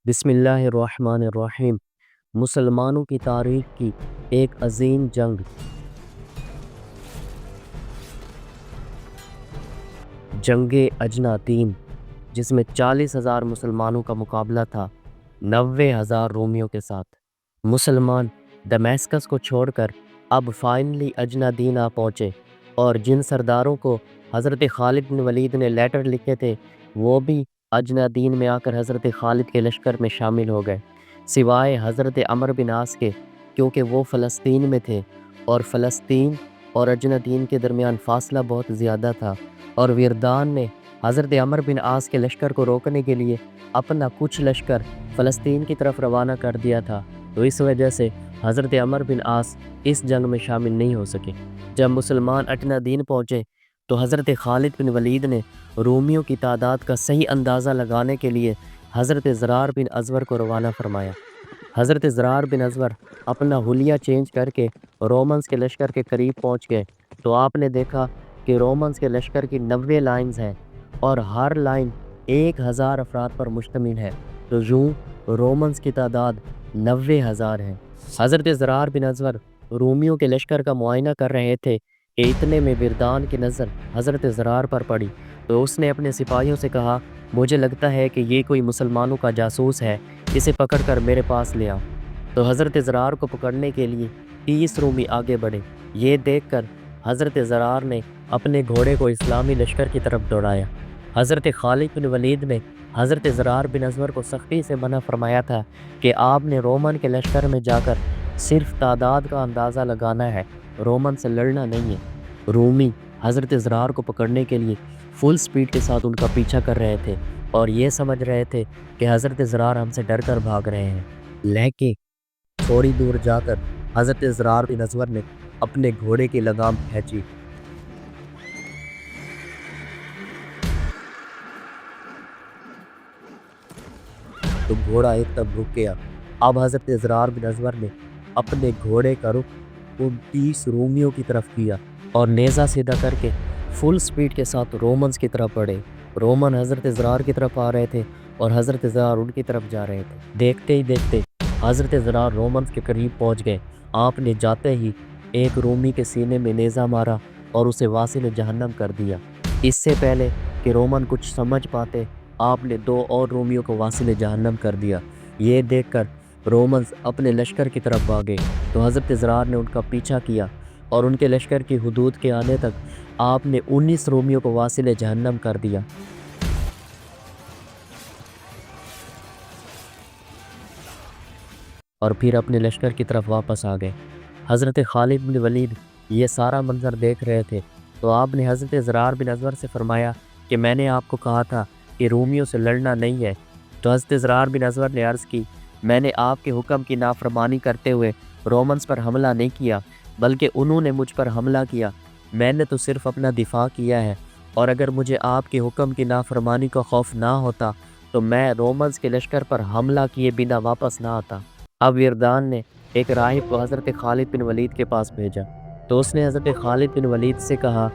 بسم اللہ الرحمن الرحیم۔ مسلمانوں کی تاریخ کی ایک عظیم جنگ، جنگ اجنادین، جس میں 40,000 مسلمانوں کا مقابلہ تھا 90,000 رومیوں کے ساتھ۔ مسلمان دمیسکس کو چھوڑ کر اب فائنلی اجنادین آ پہنچے، اور جن سرداروں کو حضرت خالد بن ولید نے لیٹر لکھے تھے وہ بھی اجنادین میں آ کر حضرت خالد کے لشکر میں شامل ہو گئے، سوائے حضرت عمرو بن عاص کے، کیونکہ وہ فلسطین میں تھے اور فلسطین اور اجنادین کے درمیان فاصلہ بہت زیادہ تھا، اور وردان نے حضرت عمرو بن عاص کے لشکر کو روکنے کے لیے اپنا کچھ لشکر فلسطین کی طرف روانہ کر دیا تھا، تو اس وجہ سے حضرت عمرو بن عاص اس جنگ میں شامل نہیں ہو سکے۔ جب مسلمان اجنادین پہنچے تو حضرت خالد بن ولید نے رومیوں کی تعداد کا صحیح اندازہ لگانے کے لیے حضرت زرار بن ازور کو روانہ فرمایا۔ حضرت زرار بن ازور اپنا حلیہ چینج کر کے رومنز کے لشکر کے قریب پہنچ گئے، تو آپ نے دیکھا کہ رومنز کے لشکر کی 90 لائنز ہیں اور ہر لائن 1,000 افراد پر مشتمل ہے، تو یوں رومنز کی تعداد 90,000 ہے۔ حضرت زرار بن ازور رومیوں کے لشکر کا معائنہ کر رہے تھے کہ اتنے میں وردان کی نظر حضرت زرار پر پڑی، تو اس نے اپنے سپاہیوں سے کہا، مجھے لگتا ہے کہ یہ کوئی مسلمانوں کا جاسوس ہے، اسے پکڑ کر میرے پاس لے آؤ۔ تو حضرت زرار کو پکڑنے کے لیے 30 رومی آگے بڑھے۔ یہ دیکھ کر حضرت زرار نے اپنے گھوڑے کو اسلامی لشکر کی طرف دوڑایا۔ حضرت خالد بن ولید نے حضرت زرار بن ازور کو سختی سے منع فرمایا تھا کہ آپ نے رومن کے لشکر میں جا کر صرف تعداد کا اندازہ لگانا ہے، رومن سے لڑنا نہیں ہے۔ رومی حضرت زرار کو پکڑنے کے لیے فل سپیڈ کے ساتھ ان کا پیچھا کر رہے تھے اور یہ سمجھ رہے تھے کہ حضرت زرار ہم سے ڈر کر بھاگ رہے ہیں، لیکن تھوڑی دور جا کر حضرت زرار بن ازور نے اپنے گھوڑے کی لگام کھینچی تو گھوڑا ایک دم رک گیا۔ اب حضرت زرار بن ازور نے اپنے گھوڑے کا رخ ان 30 رومیوں کی طرف کیا اور نیزہ سیدھا کر کے فل سپیڈ کے ساتھ رومنز کی طرف بڑھے۔ رومن حضرت زرار کی طرف آ رہے تھے اور حضرت زرار ان کی طرف جا رہے تھے۔ دیکھتے ہی دیکھتے حضرت زرار رومنز کے قریب پہنچ گئے۔ آپ نے جاتے ہی ایک رومی کے سینے میں نیزہ مارا اور اسے واصل جہنم کر دیا۔ اس سے پہلے کہ رومن کچھ سمجھ پاتے، آپ نے 2 اور رومیوں کو واصل جہنم کر دیا۔ یہ دیکھ کر رومنز اپنے لشکر کی طرف بھاگے، تو حضرت زرار نے ان کا پیچھا کیا اور ان کے لشکر کی حدود کے آنے تک آپ نے 19 رومیوں کو واصل جہنم کر دیا۔ اور پھر اپنے لشکر کی طرف واپس آ گئے۔ حضرت خالد بن ولید یہ سارا منظر دیکھ رہے تھے، تو آپ نے حضرت زرار بن ازور سے فرمایا کہ میں نے آپ کو کہا تھا کہ رومیوں سے لڑنا نہیں ہے۔ تو حضرت زرار بن ازور نے عرض کی، میں نے آپ کے حکم کی نافرمانی کرتے ہوئے رومنز پر حملہ نہیں کیا، بلکہ انہوں نے مجھ پر حملہ کیا۔ میں نے تو صرف اپنا دفاع کیا ہے، اور اگر مجھے آپ کے حکم کی نافرمانی کا خوف نہ ہوتا تو میں رومنز کے لشکر پر حملہ کیے بنا واپس نہ آتا۔ اب وردان نے ایک راہب کو حضرت خالد بن ولید کے پاس بھیجا، تو اس نے حضرت خالد بن ولید سے کہا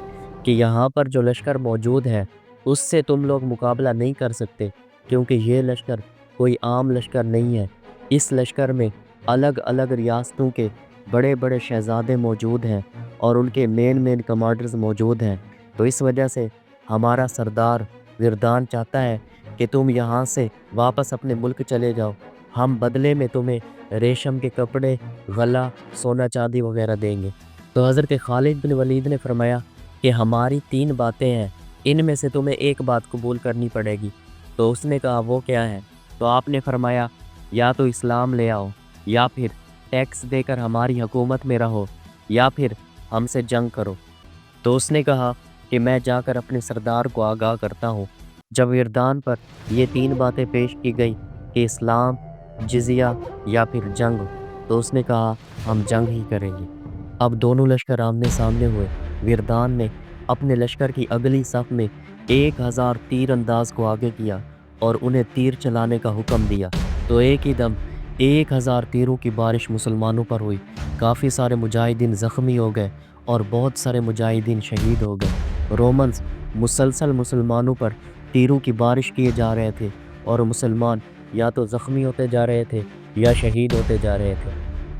کہ یہاں پر جو لشکر موجود ہے اس سے تم لوگ مقابلہ نہیں کر سکتے، کیونکہ یہ لشکر کوئی عام لشکر نہیں ہے۔ اس لشکر میں الگ الگ ریاستوں کے بڑے بڑے شہزادے موجود ہیں اور ان کے مین کمانڈرز موجود ہیں، تو اس وجہ سے ہمارا سردار وردان چاہتا ہے کہ تم یہاں سے واپس اپنے ملک چلے جاؤ، ہم بدلے میں تمہیں ریشم کے کپڑے، غلہ، سونا چاندی وغیرہ دیں گے۔ تو حضرت خالد بن ولید نے فرمایا کہ ہماری 3 باتیں ہیں، ان میں سے تمہیں ایک بات قبول کرنی پڑے گی۔ تو اس نے کہا وہ کیا ہے؟ تو آپ نے فرمایا یا تو اسلام لے آؤ، یا پھر ٹیکس دے کر ہماری حکومت میں رہو، یا پھر ہم سے جنگ کرو۔ تو اس نے کہا کہ میں جا کر اپنے سردار کو آگاہ کرتا ہوں۔ جب وردان پر یہ 3 باتیں پیش کی گئی کہ اسلام، جزیہ یا پھر جنگ، تو اس نے کہا ہم جنگ ہی کریں گے۔ اب دونوں لشکر آمنے سامنے ہوئے۔ وردان نے اپنے لشکر کی اگلی صف میں 1,000 تیر انداز کو آگے کیا اور انہیں تیر چلانے کا حکم دیا، تو ایک ہی دم 1,000 تیروں کی بارش مسلمانوں پر ہوئی۔ کافی سارے مجاہدین زخمی ہو گئے اور بہت سارے مجاہدین شہید ہو گئے۔ رومنز مسلسل مسلمانوں پر تیروں کی بارش کیے جا رہے تھے اور مسلمان یا تو زخمی ہوتے جا رہے تھے یا شہید ہوتے جا رہے تھے۔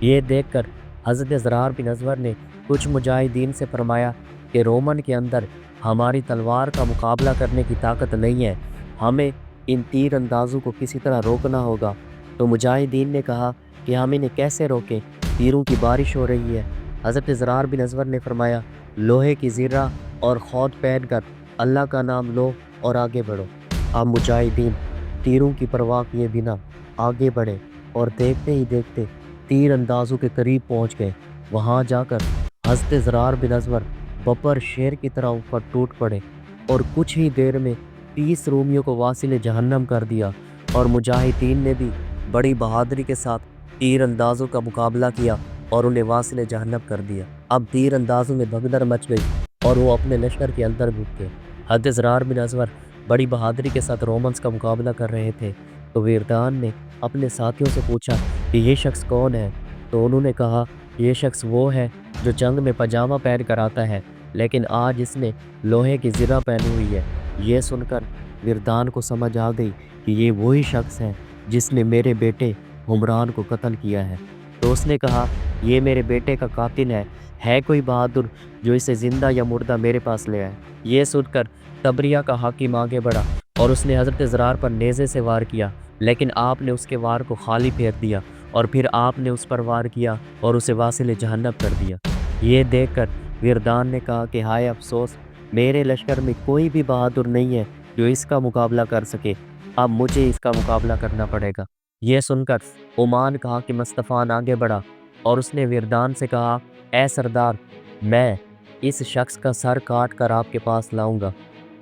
یہ دیکھ کر حضرت زرار بن ازور نے کچھ مجاہدین سے فرمایا کہ رومن کے اندر ہماری تلوار کا مقابلہ کرنے کی طاقت نہیں ہے، ہمیں ان تیر اندازوں کو کسی طرح روکنا ہوگا۔ تو مجاہدین نے کہا کہ ہم انہیں کیسے روکیں، تیروں کی بارش ہو رہی ہے۔ حضرت زرار بن ازور نے فرمایا لوہے کی زرہ اور خود پہن کر اللہ کا نام لو اور آگے بڑھو۔ اب مجاہدین تیروں کی پرواہ کیے بنا آگے بڑھے اور دیکھتے ہی دیکھتے تیر اندازوں کے قریب پہنچ گئے۔ وہاں جا کر حضرت زرار بن ازور بپر شیر کی طرح اوپر ٹوٹ پڑے اور کچھ ہی دیر میں 30 رومیوں کو واصل جہنم کر دیا، اور مجاہدین نے بھی بڑی بہادری کے ساتھ تیر اندازوں کا مقابلہ کیا اور انہیں واصل جہنم کر دیا۔ اب تیر اندازوں میں بھگدڑ مچ گئی اور وہ اپنے لشکر کے اندر گھس گئے۔ حضرت زرار بن ازور بڑی بہادری کے ساتھ رومنس کا مقابلہ کر رہے تھے، تو ویردان نے اپنے ساتھیوں سے پوچھا کہ یہ شخص کون ہے؟ تو انہوں نے کہا یہ شخص وہ ہے جو جنگ میں پاجامہ پہن کر آتا ہے، لیکن آج اس نے لوہے کی زرہ پہنی ہوئی ہے۔ یہ سن کر ویردان کو سمجھ آ گئی کہ یہ وہی شخص ہے جس نے میرے بیٹے حمران کو قتل کیا ہے۔ تو اس نے کہا یہ میرے بیٹے کا قاتل ہے کوئی بہادر جو اسے زندہ یا مردہ میرے پاس لے آئے۔ یہ سن کر تبریہ کا حاکم آگے بڑھا اور اس نے حضرت زرار پر نیزے سے وار کیا، لیکن آپ نے اس کے وار کو خالی پھیر دیا، اور پھر آپ نے اس پر وار کیا اور اسے واصل جہنم کر دیا۔ یہ دیکھ کر ویردان نے کہا کہ ہائے افسوس، میرے لشکر میں کوئی بھی بہادر نہیں ہے جو اس کا مقابلہ کر سکے، اب مجھے اس کا مقابلہ کرنا پڑے گا۔ یہ سن کر عمان کا حاکم اسطفان آگے بڑھا اور اس نے ویردان سے کہا اے سردار، میں اس شخص کا سر کاٹ کر آپ کے پاس لاؤں گا،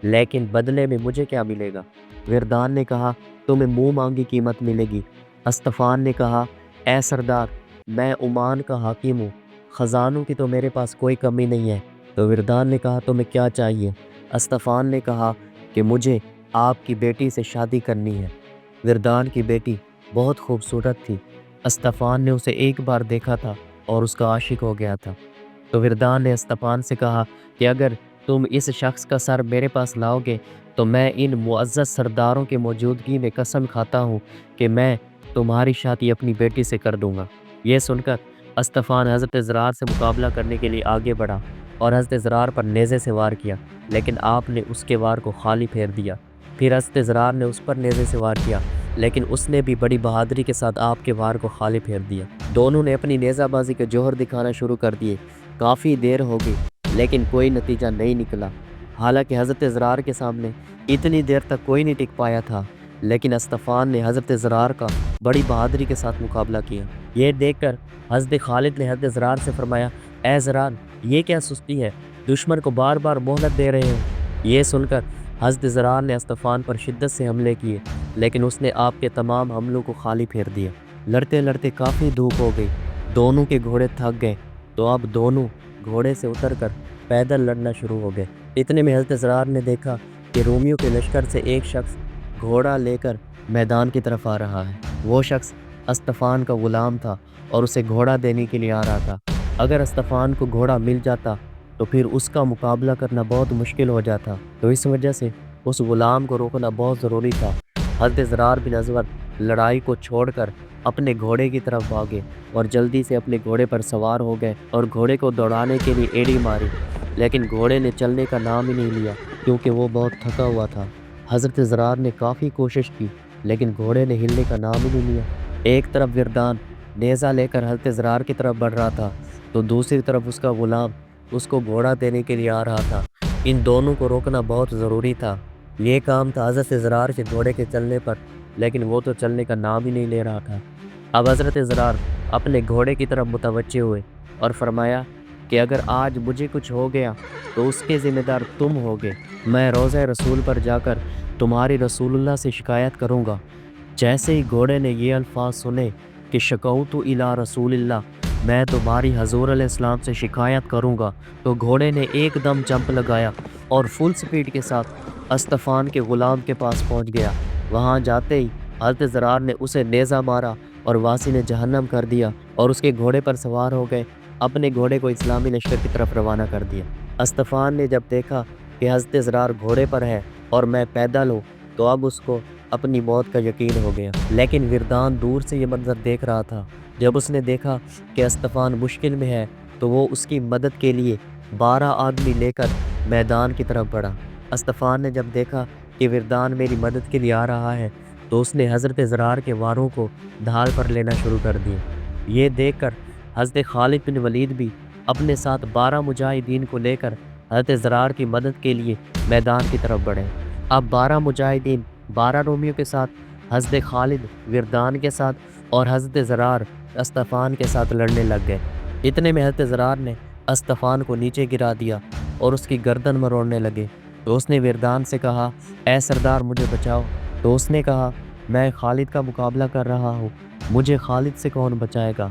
لیکن بدلے میں مجھے کیا ملے گا؟ ویردان نے کہا تمہیں منہ مانگی قیمت ملے گی۔ اسطفان نے کہا اے سردار، میں عمان کا حاکم ہوں، خزانوں کی تو میرے پاس کوئی کمی نہیں ہے۔ تو ویردان نے کہا تمہیں کیا چاہیے؟ اسطفان نے کہا کہ مجھے آپ کی بیٹی سے شادی کرنی ہے۔ ویردان کی بیٹی بہت خوبصورت تھی، اسطفان نے اسے ایک بار دیکھا تھا اور اس کا عاشق ہو گیا تھا۔ تو ویردان نے اسطفان سے کہا کہ اگر تم اس شخص کا سر میرے پاس لاؤ گے تو میں ان معزز سرداروں کی موجودگی میں قسم کھاتا ہوں کہ میں تمہاری شادی اپنی بیٹی سے کر دوں گا۔ یہ سن کر اسطفان حضرت زرار سے مقابلہ کرنے کے لیے آگے بڑھا اور حضرت زرار پر نیزے سے وار کیا، لیکن آپ نے اس کے وار کو خالی پھیر دیا۔ پھر حضرت زرار نے اس پر نیزے سے وار کیا، لیکن اس نے بھی بڑی بہادری کے ساتھ آپ کے وار کو خالی پھیر دیا۔ دونوں نے اپنی نیزہ بازی کے جوہر دکھانا شروع کر دیے۔ کافی دیر ہو گئی لیکن کوئی نتیجہ نہیں نکلا۔ حالانکہ حضرت زرار کے سامنے اتنی دیر تک کوئی نہیں ٹک پایا تھا، لیکن اسطفان نے حضرت زرار کا بڑی بہادری کے ساتھ مقابلہ کیا۔ یہ دیکھ کر حضرت خالد نے حضرت زرار سے فرمایا اے زرار، یہ کیا سستی ہے، دشمن کو بار بار مہلت دے رہے ہو۔ یہ سن کر حضرت زرار نے اسطفان پر شدت سے حملے کیے، لیکن اس نے آپ کے تمام حملوں کو خالی پھیر دیا۔ لڑتے لڑتے کافی دھوپ ہو گئی، دونوں کے گھوڑے تھک گئے، تو اب دونوں گھوڑے سے اتر کر پیدل لڑنا شروع ہو گئے۔ اتنے میں حضرت زرار نے دیکھا کہ رومیوں کے لشکر سے ایک شخص گھوڑا لے کر میدان کی طرف آ رہا ہے۔ وہ شخص اسطفان کا غلام تھا اور اسے گھوڑا دینے کے لیے آ رہا تھا۔ اگر اسطفان کو گھوڑا مل جاتا تو پھر اس کا مقابلہ کرنا بہت مشکل ہو جاتا، تو اس وجہ سے اس غلام کو روکنا بہت ضروری تھا۔ حضرت زرار بن ازور لڑائی کو چھوڑ کر اپنے گھوڑے کی طرف بھاگے اور جلدی سے اپنے گھوڑے پر سوار ہو گئے اور گھوڑے کو دوڑانے کے لیے ایڑی ماری، لیکن گھوڑے نے چلنے کا نام ہی نہیں لیا کیونکہ وہ بہت تھکا ہوا تھا۔ حضرت زرار نے کافی کوشش کی لیکن گھوڑے نے ہلنے کا نام ہی نہیں لیا۔ ایک طرف ویردان نیزہ لے کر حضرت زرار کی طرف بڑھ رہا تھا، تو دوسری طرف اس کا غلام اس کو گھوڑا دینے کے لیے آ رہا تھا۔ ان دونوں کو روکنا بہت ضروری تھا۔ یہ کام تھا حضرت زرار کے گھوڑے کے چلنے پر، لیکن وہ تو چلنے کا نام ہی نہیں لے رہا تھا۔ اب حضرت زرار اپنے گھوڑے کی طرف متوجہ ہوئے اور فرمایا کہ اگر آج مجھے کچھ ہو گیا تو اس کے ذمہ دار تم ہوگے۔ میں روضہ رسول پر جا کر تمہاری رسول اللہ سے شکایت کروں گا۔ جیسے ہی گھوڑے نے یہ الفاظ سنے کہ شکوت الی رسول اللہ، میں تمہاری حضور علیہ السلام سے شکایت کروں گا، تو گھوڑے نے ایک دم جمپ لگایا اور فل سپیڈ کے ساتھ اسطفان کے غلام کے پاس پہنچ گیا۔ وہاں جاتے ہی حضرت زرار نے اسے نیزہ مارا اور واصل جہنم کر دیا اور اس کے گھوڑے پر سوار ہو گئے، اپنے گھوڑے کو اسلامی لشکر کی طرف روانہ کر دیا۔ اسطفان نے جب دیکھا کہ حضرت زرار گھوڑے پر ہے اور میں پیدل ہوں، تو اب اس کو اپنی موت کا یقین ہو گیا، لیکن وردان دور سے یہ منظر دیکھ رہا تھا۔ جب اس نے دیکھا کہ اسطفان مشکل میں ہے تو وہ اس کی مدد کے لیے 12 آدمی لے کر میدان کی طرف بڑھا۔ اسطفان نے جب دیکھا کہ وردان میری مدد کے لیے آ رہا ہے تو اس نے حضرت زرار کے واروں کو ڈھال پر لینا شروع کر دیا۔ یہ دیکھ کر حضرت خالد بن ولید بھی اپنے ساتھ 12 مجاہدین کو لے کر حضرت زرار کی مدد کے لیے میدان کی طرف بڑھے۔ اب 12 مجاہدین 12 رومیوں کے ساتھ، حضرت خالد وردان کے ساتھ اور حضرت زرار اسطفان کے ساتھ لڑنے لگ گئے۔ اتنے میں حضرت زرار نے اسطفان کو نیچے گرا دیا اور اس کی گردن مروڑنے لگے تو اس نے وردان سے کہا، اے سردار مجھے بچاؤ۔ تو اس نے کہا، میں خالد کا مقابلہ کر رہا ہوں، مجھے خالد سے کون بچائے گا؟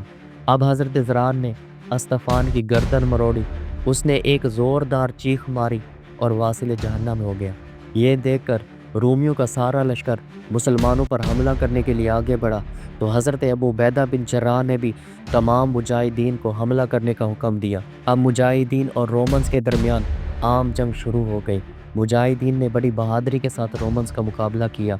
اب حضرت زرار نے اسطفان کی گردن مروڑی، اس نے ایک زوردار چیخ ماری اور واصل جہنم ہو گیا۔ یہ دیکھ کر رومیوں کا سارا لشکر مسلمانوں پر حملہ کرنے کے لیے آگے بڑھا تو حضرت ابو عبیدہ بن جراح نے بھی تمام مجاہدین کو حملہ کرنے کا حکم دیا۔ اب مجاہدین اور رومنز کے درمیان عام جنگ شروع ہو گئی۔ مجاہدین نے بڑی بہادری کے ساتھ رومنز کا مقابلہ کیا۔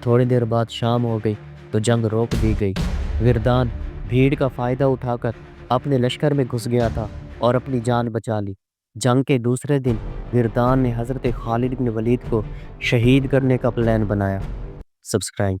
تھوڑی دیر بعد شام ہو گئی تو جنگ روک دی گئی۔ وردان بھیڑ کا فائدہ اٹھا کر اپنے لشکر میں گھس گیا تھا اور اپنی جان بچا لی۔ جنگ کے دوسرے دن وردان نے حضرت خالد بن ولید کو شہید کرنے کا پلان بنایا۔ سبسکرائب